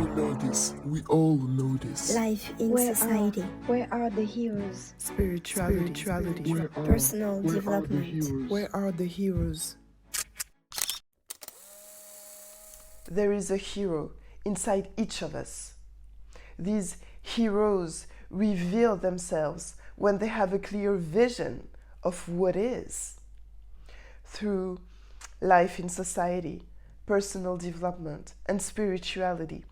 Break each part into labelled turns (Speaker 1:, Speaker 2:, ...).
Speaker 1: We know this. We all know this.
Speaker 2: Life in society,
Speaker 3: Where are the heroes?
Speaker 4: Spirituality.
Speaker 2: personal
Speaker 1: Where are the
Speaker 2: development.
Speaker 1: heroes?
Speaker 4: Where are the heroes? There is a hero inside each of us. These heroes reveal themselves when they have a clear vision of what is. Through life in society, personal development, and spirituality,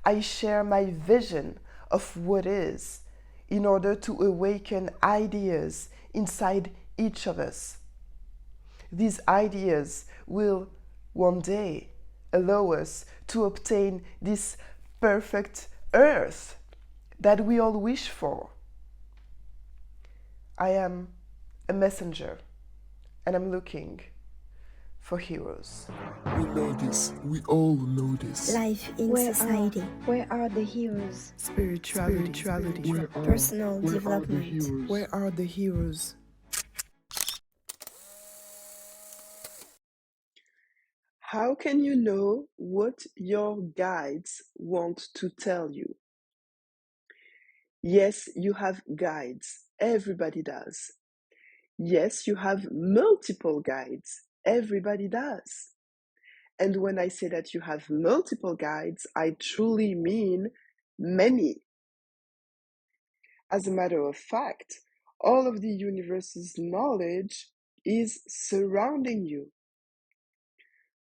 Speaker 4: I share my vision of what is in order to awaken ideas inside each of us. These ideas will one day allow us to obtain this perfect earth that we all wish for. I am a messenger and I'm looking for heroes.
Speaker 1: We know this. We all know this.
Speaker 2: Life in society,
Speaker 3: Where are the heroes?
Speaker 4: Spirituality.
Speaker 2: personal
Speaker 1: Where are the
Speaker 2: development.
Speaker 1: heroes?
Speaker 4: Where are the heroes?
Speaker 5: How can you know what your guides want to tell you? Yes, you have guides. Everybody does. Yes, you have multiple guides. Everybody does. And when I say that you have multiple guides, I truly mean many. As a matter of fact, all of the universe's knowledge is surrounding you.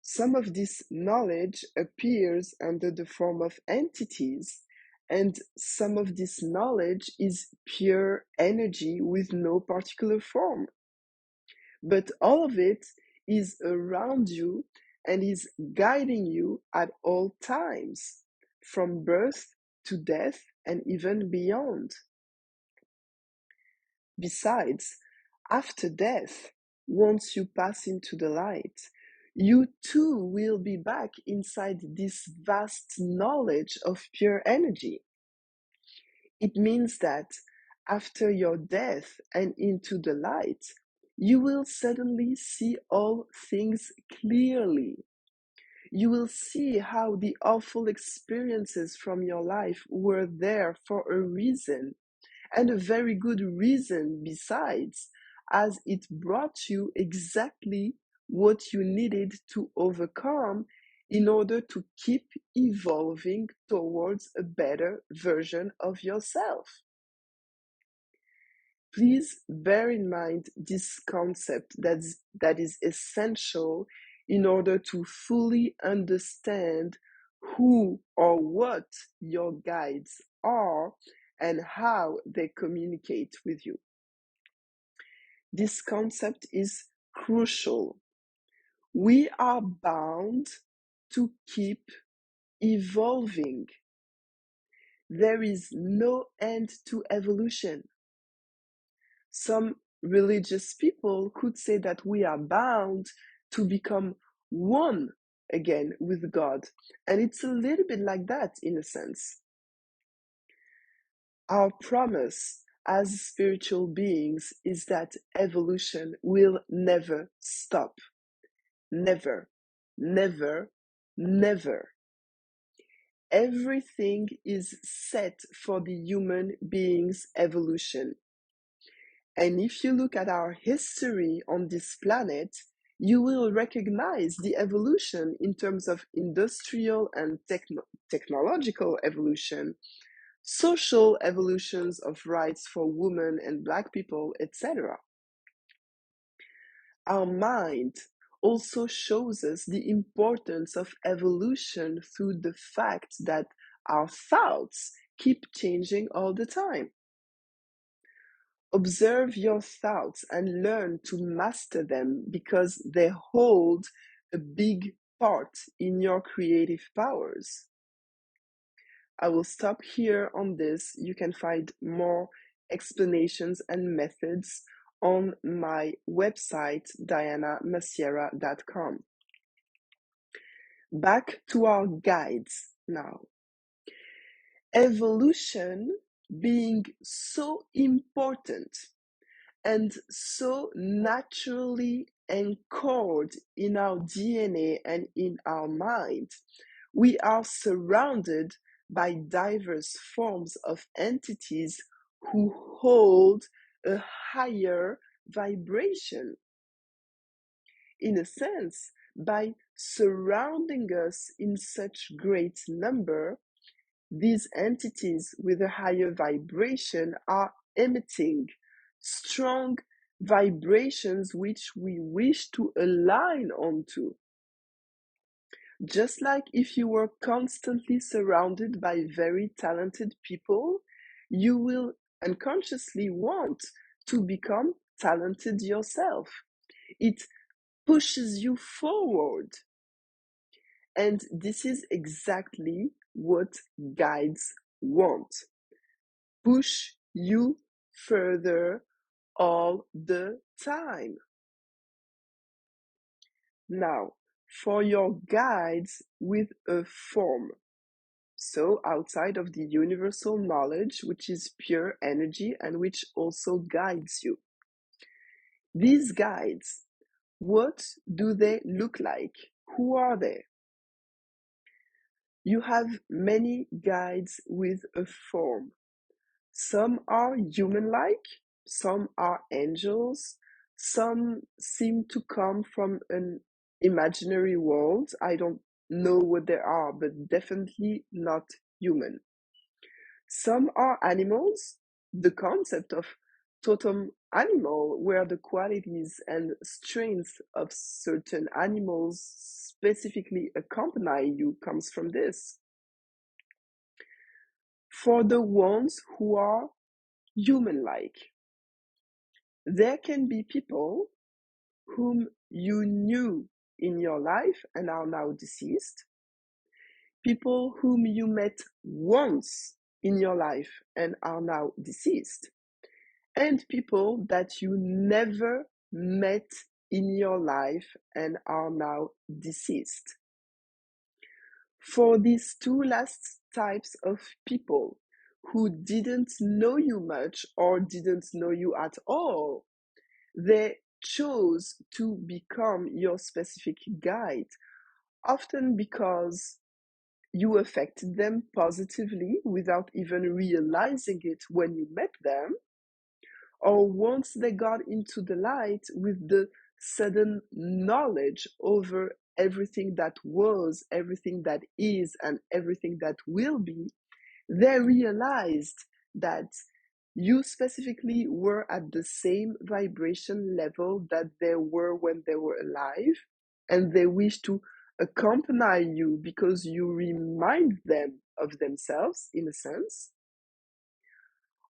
Speaker 5: Some of this knowledge appears under the form of entities, and some of this knowledge is pure energy with no particular form. But all of it is around you and is guiding you at all times, from birth to death and even beyond. Besides, after death, once you pass into the light, you too will be back inside this vast knowledge of pure energy. It means that after your death and into the light, you will suddenly see all things clearly. You will see how the awful experiences from your life were there for a reason, and a very good reason besides, as it brought you exactly what you needed to overcome in order to keep evolving towards a better version of yourself. Please bear in mind this concept that is essential in order to fully understand who or what your guides are and how they communicate with you. This concept is crucial. We are bound to keep evolving. There is no end to evolution. Some religious people could say that we are bound to become one again with God. And it's a little bit like that in a sense. Our promise as spiritual beings is that evolution will never stop. Never, never, never. Everything is set for the human being's evolution. And if you look at our history on this planet, you will recognize the evolution in terms of industrial and technological evolution, social evolutions of rights for women and Black people, etc. Our mind also shows us the importance of evolution through the fact that our thoughts keep changing all the time. Observe your thoughts and learn to master them because they hold a big part in your creative powers. I will stop here on this. You can find more explanations and methods on my website, dianamasiera.com. Back to our guides now. Evolution being so important and so naturally encoded in our DNA and in our mind, we are surrounded by diverse forms of entities who hold a higher vibration. In a sense, by surrounding us in such great number, these entities with a higher vibration are emitting strong vibrations which we wish to align onto. Just like if you were constantly surrounded by very talented people, you will unconsciously want to become talented yourself. It pushes you forward. And this is exactly what guides want. Push you further all the time. Now, for your guides with a form, so outside of the universal knowledge, which is pure energy and which also guides you. These guides, what do they look like? Who are they? You have many guides with a form. Some are human-like, some are angels, some seem to come from an imaginary world. I don't know what they are, but definitely not human. Some are animals. The concept of totem animal, where the qualities and strengths of certain animals specifically accompany you, comes from this. For the ones who are human-like, there can be people whom you knew in your life and are now deceased, people whom you met once in your life and are now deceased, and people that you never met in your life and are now deceased. For these two last types of people who didn't know you much or didn't know you at all, they chose to become your specific guide, often because you affected them positively without even realizing it when you met them, or once they got into the light with the sudden knowledge over everything that was, everything that is, and everything that will be, they realized that you specifically were at the same vibration level that they were when they were alive, and they wish to accompany you because you remind them of themselves, in a sense,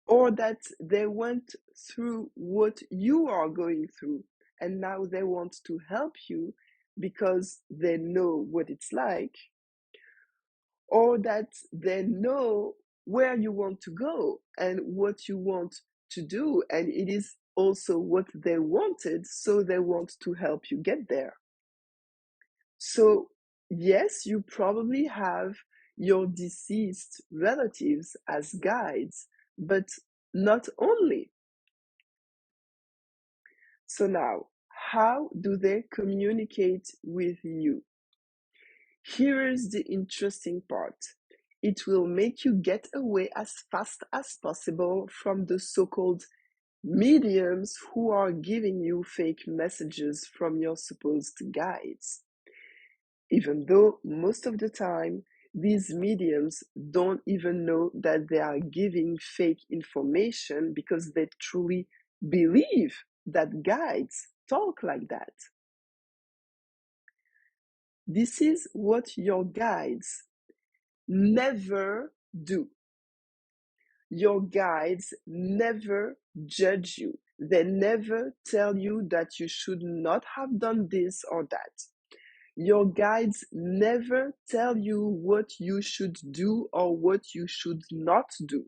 Speaker 5: or that they went through what you are going through, and now they want to help you because they know what it's like, or that they know where you want to go and what you want to do, and it is also what they wanted, so they want to help you get there. So, yes, you probably have your deceased relatives as guides, but not only. So now, how do they communicate with you? Here is the interesting part. It will make you get away as fast as possible from the so-called mediums who are giving you fake messages from your supposed guides. Even though most of the time, these mediums don't even know that they are giving fake information because they truly believe that guides talk like that. This is what your guides never do. Your guides never judge you. They never tell you that you should not have done this or that. Your guides never tell you what you should do or what you should not do.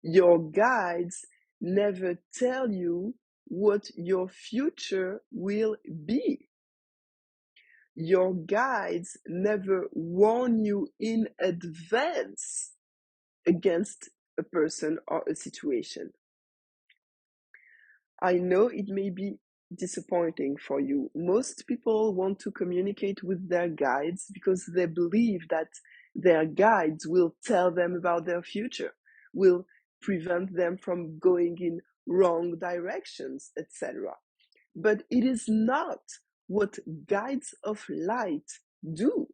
Speaker 5: Your guides never tell you what your future will be. Your guides never warn you in advance against a person or a situation. I know it may be disappointing for you. Most people want to communicate with their guides because they believe that Their guides will tell them about their future, will prevent them from going in wrong directions, etc. But it is not what guides of light do.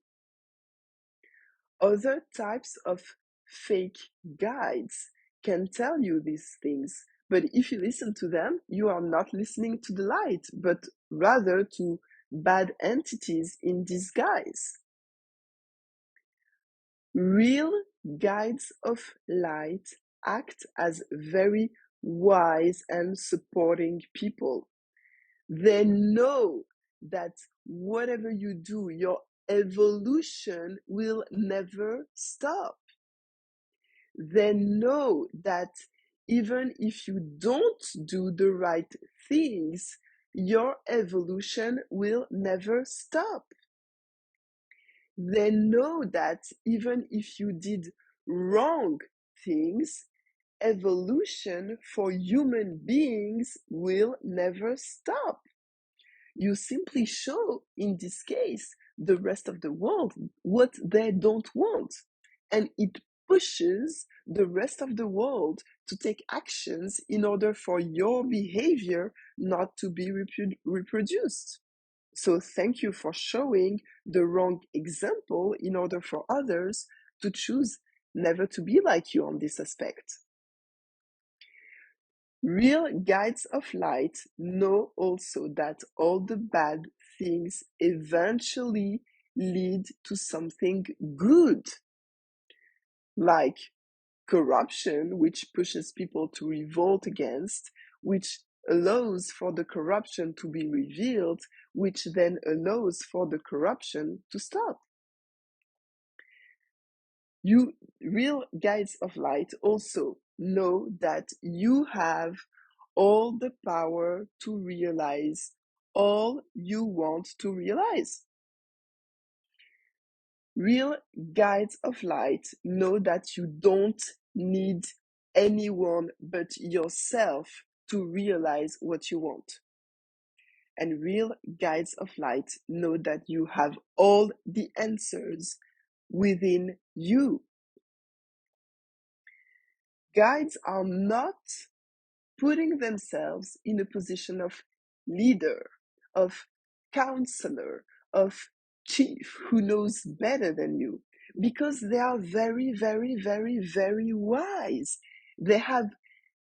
Speaker 5: Other types of fake guides can tell you these things, but if you listen to them, you are not listening to the light, but rather to bad entities in disguise. Real guides of light act as very wise and supporting people. They know that whatever you do, your evolution will never stop. They know that even if you don't do the right things, your evolution will never stop. They know that even if you did wrong things, evolution for human beings will never stop. You simply show, in this case, the rest of the world what they don't want. And it pushes the rest of the world to take actions in order for your behavior not to be reproduced. So thank you for showing the wrong example in order for others to choose never to be like you on this aspect. Real guides of light know also that all the bad things eventually lead to something good, like corruption, which pushes people to revolt against, which allows for the corruption to be revealed, which then allows for the corruption to stop. You real guides of light also know that you have all the power to realize all you want to realize. Real guides of light know that you don't need anyone but yourself to realize what you want. And real guides of light know that you have all the answers within you. Guides are not putting themselves in a position of leader, of counselor, of chief who knows better than you, because they are very, very, very, very wise. They have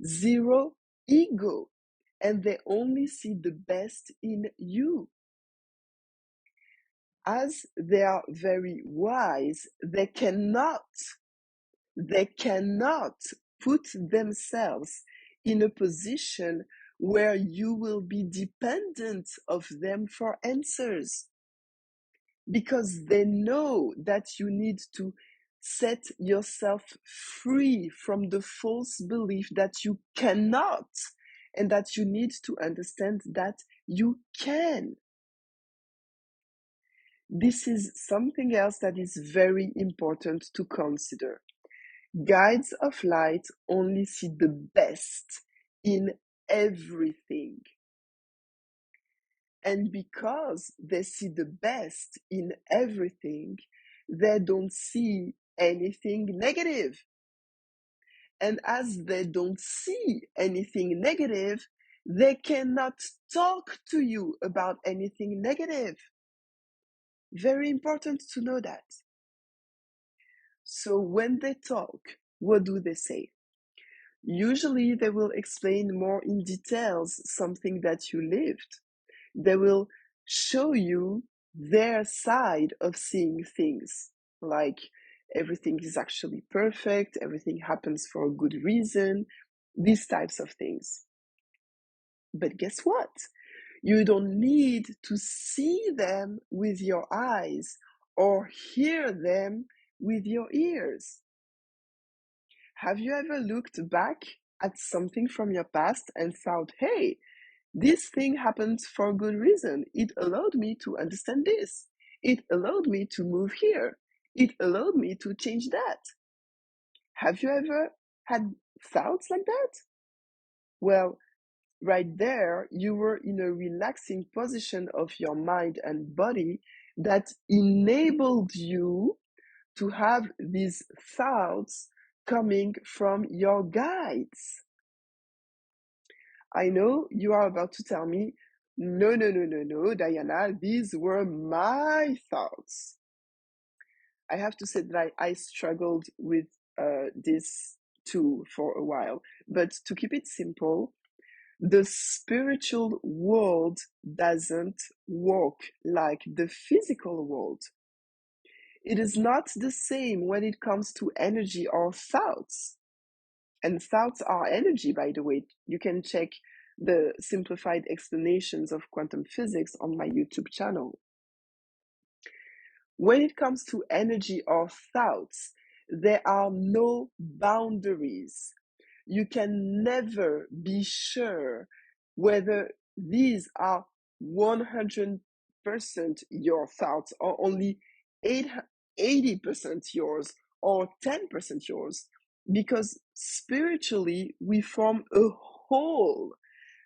Speaker 5: zero ego and they only see the best in you. As they are very wise, they cannot put themselves in a position where you will be dependent of them for answers, because they know that you need to set yourself free from the false belief that you cannot, and that you need to understand that you can. This is something else that is very important to consider. Guides of light only see the best in everything. And because they see the best in everything, they don't see anything negative. And as they don't see anything negative, they cannot talk to you about anything negative. Very important to know that. So when they talk, what do they say? Usually they will explain more in details something that you lived. They will show you their side of seeing things, like everything is actually perfect, everything happens for a good reason, these types of things. But guess what? You don't need to see them with your eyes or hear them with your ears. Have you ever looked back at something from your past and thought, hey, this thing happened for a good reason. It allowed me to understand this. It allowed me to move here. It allowed me to change that. Have you ever had thoughts like that? Well, right there, you were in a relaxing position of your mind and body that enabled you to have these thoughts coming from your guides. I know you are about to tell me, no, Diana, these were my thoughts. I have to say that I struggled with this too for a while. But to keep it simple, the spiritual world doesn't work like the physical world. It is not the same when it comes to energy or thoughts. And thoughts are energy, by the way. You can check the simplified explanations of quantum physics on my YouTube channel. When it comes to energy or thoughts, there are no boundaries. You can never be sure whether these are 100% your thoughts or only 80% yours or 10% yours, because spiritually we form a whole,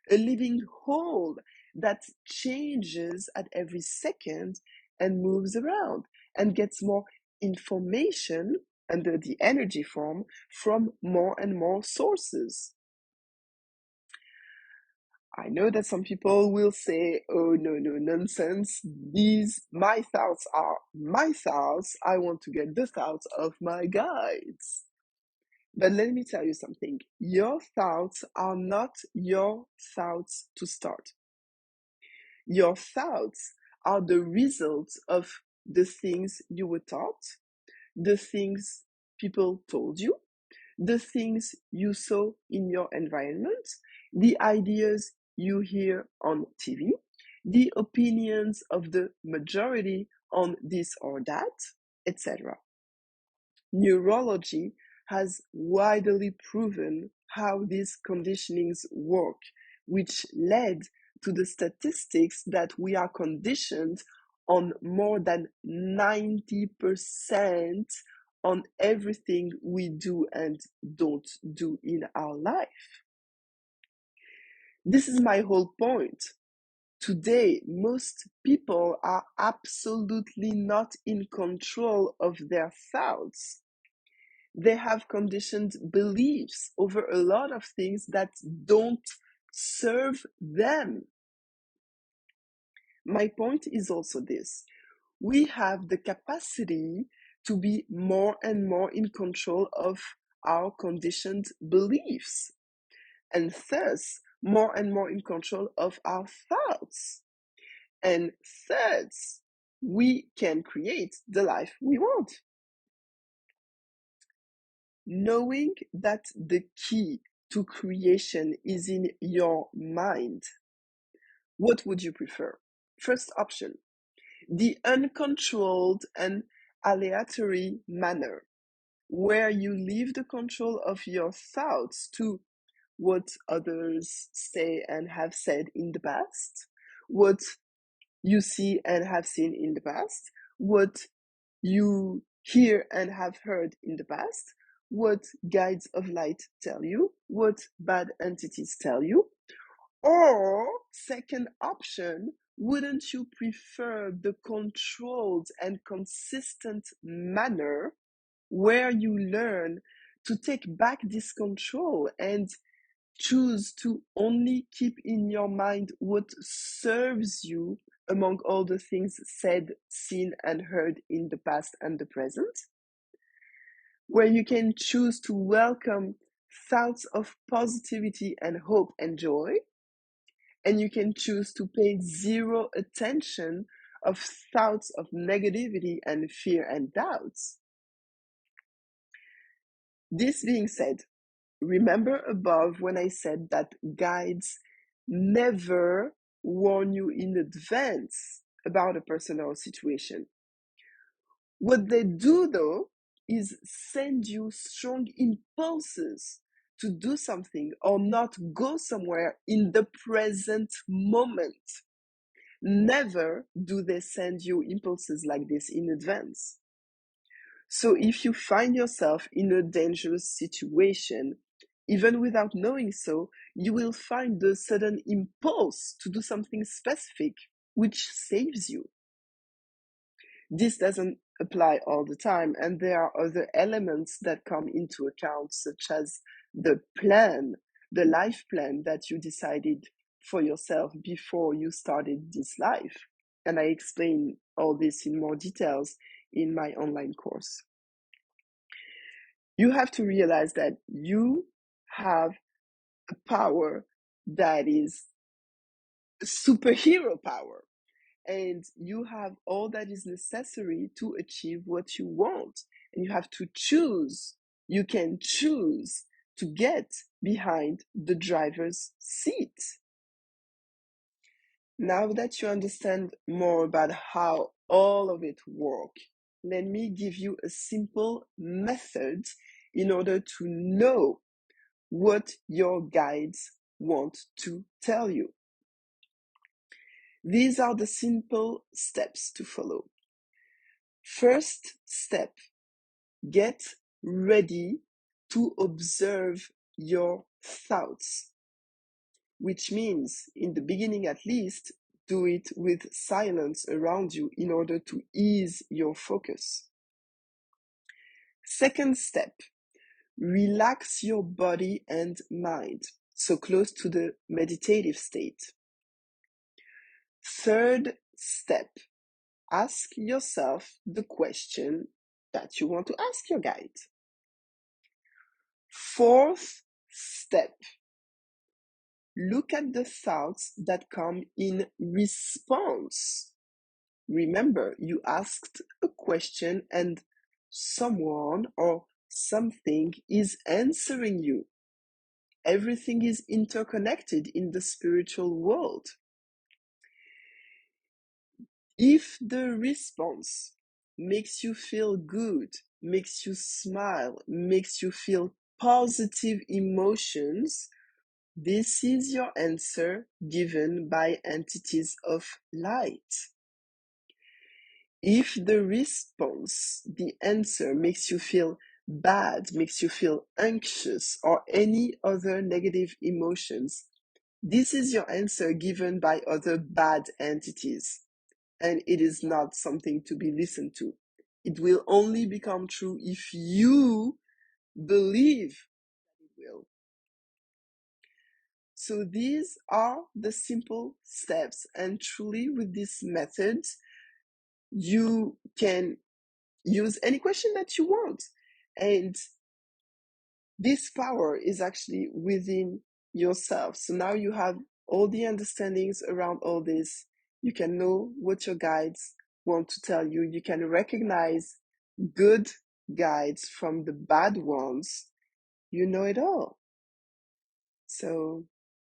Speaker 5: a living whole that changes at every second and moves around and gets more information under the energy form from more and more sources. I know that some people will say, oh, no, nonsense. My thoughts are my thoughts. I want to get the thoughts of my guides. But let me tell you something. Your thoughts are not your thoughts to start. Your thoughts are the result of the things you were taught, the things people told you, the things you saw in your environment, the ideas you hear on TV, the opinions of the majority on this or that, etc. Neurology has widely proven how these conditionings work, which led to the statistics that we are conditioned on more than 90% on everything we do and don't do in our life. This is my whole point. Today, most people are absolutely not in control of their thoughts. They have conditioned beliefs over a lot of things that don't serve them. My point is also this. We have the capacity to be more and more in control of our conditioned beliefs, and thus more and more in control of our thoughts. And thus, we can create the life we want. Knowing that the key to creation is in your mind, what would you prefer? First option, the uncontrolled and aleatory manner, where you leave the control of your thoughts to what others say and have said in the past, what you see and have seen in the past, what you hear and have heard in the past, what guides of light tell you, what bad entities tell you. Or, second option, wouldn't you prefer the controlled and consistent manner where you learn to take back this control and choose to only keep in your mind what serves you among all the things said, seen, and heard in the past and the present, where you can choose to welcome thoughts of positivity and hope and joy, and you can choose to pay zero attention of thoughts of negativity and fear and doubts. This being said, remember above when I said that guides never warn you in advance about a person or situation. What they do, though, is send you strong impulses to do something or not go somewhere in the present moment. Never do they send you impulses like this in advance. So if you find yourself in a dangerous situation, even without knowing so, you will find the sudden impulse to do something specific, which saves you. This doesn't apply all the time. And there are other elements that come into account, such as the plan, the life plan that you decided for yourself before you started this life. And I explain all this in more details in my online course. You have to realize that you have a power that is a superhero power, and you have all that is necessary to achieve what you want. And you have to choose. You can choose to get behind the driver's seat. Now that you understand more about how all of it works, let me give you a simple method in order to know what your guides want to tell you. These are the simple steps to follow. First step, get ready to observe your thoughts, which means, in the beginning at least, do it with silence around you in order to ease your focus. Second step, relax your body and mind, so close to the meditative state. Third step, ask yourself the question that you want to ask your guide. Fourth step, look at the thoughts that come in response. Remember, you asked a question and someone or something is answering you. Everything is interconnected in the spiritual world. If the response makes you feel good, makes you smile, makes you feel positive emotions, this is your answer given by entities of light. If the response, the answer, makes you feel bad, makes you feel anxious, or any other negative emotions, this is your answer given by other bad entities, and it is not something to be listened to. It will only become true if you believe it will. So these are the simple steps, and truly with this method, you can use any question that you want. And this power is actually within yourself. So now you have all the understandings around all this. You can know what your guides want to tell you. You can recognize good guides from the bad ones. You know it all. So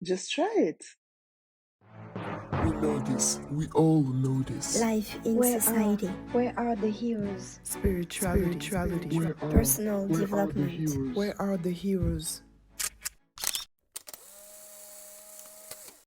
Speaker 5: just try it.
Speaker 1: We know this. We all know this.
Speaker 2: Life in society,
Speaker 3: Where are the heroes?
Speaker 4: Spirituality.
Speaker 1: Where are
Speaker 2: personal
Speaker 1: the
Speaker 2: development,
Speaker 1: heroes?
Speaker 4: Where are the heroes?